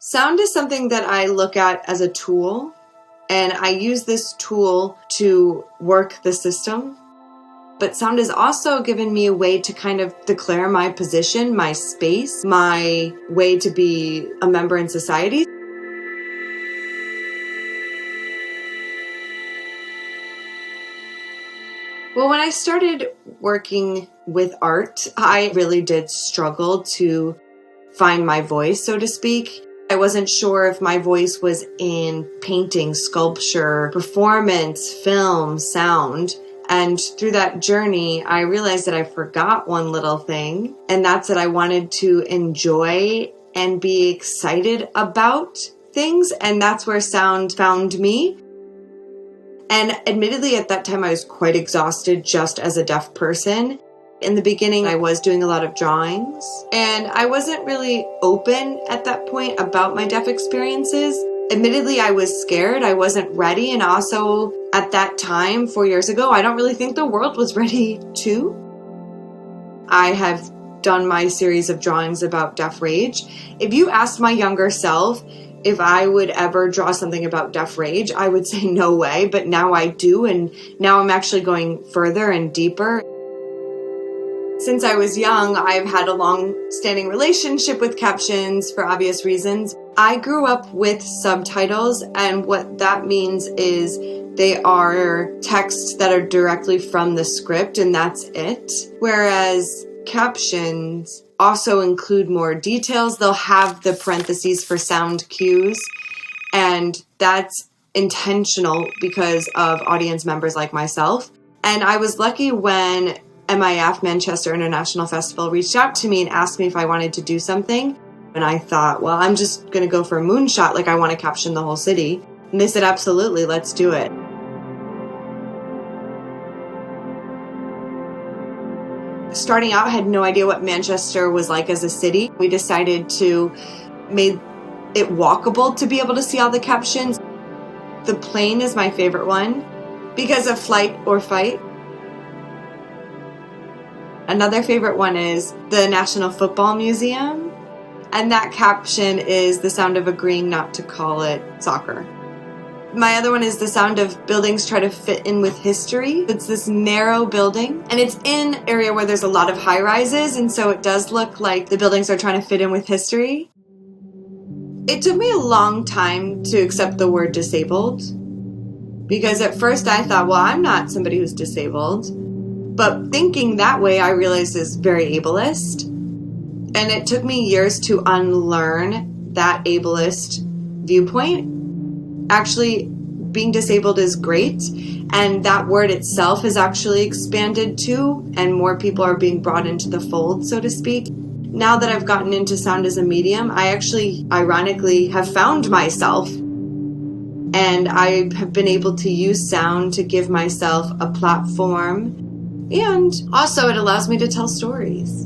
Sound is something that I look at as a tool, and I use this tool to work the system. But sound has also given me a way to kind of declare my position, my space, my way to be a member in society. Well, when I started working with art, I really did struggle to find my voice, so to speak. I wasn't sure if my voice was in painting, sculpture, performance, film, sound. And through that journey, I realized that I forgot one little thing, and that's that I wanted to enjoy and be excited about things, and that's where sound found me. And admittedly, at that time, I was quite exhausted just as a deaf person. In the beginning, I was doing a lot of drawings, and I wasn't really open at that point about my deaf experiences. Admittedly, I was scared. I wasn't ready. And also, at that time, 4 years ago, I don't really think the world was ready to. I have done my series of drawings about deaf rage. If you asked my younger self if I would ever draw something about deaf rage, I would say no way, but now I do, and now I'm actually going further and deeper. Since I was young, I've had a long-standing relationship with captions for obvious reasons. I grew up with subtitles, and what that means is they are texts that are directly from the script, and that's it. Whereas captions also include more details. They'll have the parentheses for sound cues, and that's intentional because of audience members like myself. And I was lucky when MIF, Manchester International Festival, reached out to me and asked me if I wanted to do something. And I thought, well, I'm just going to go for a moonshot, like I want to caption the whole city. And they said, absolutely, let's do it. Starting out, I had no idea what Manchester was like as a city. We decided to make it walkable to be able to see all the captions. The plane is my favorite one because of flight or fight. Another favorite one is the National Football Museum, and that caption is the sound of agreeing not to call it soccer. My other one is the sound of buildings try to fit in with history. It's this narrow building, and it's in an area where there's a lot of high-rises, and so it does look like the buildings are trying to fit in with history. It took me a long time to accept the word disabled, because at first I thought, well, I'm not somebody who's disabled. But thinking that way, I realized is very ableist. And it took me years to unlearn that ableist viewpoint. Actually, being disabled is great, and that word itself has actually expanded too, and more people are being brought into the fold, so to speak. Now that I've gotten into sound as a medium, I actually, ironically, have found myself, and I have been able to use sound to give myself a platform, and also it allows me to tell stories.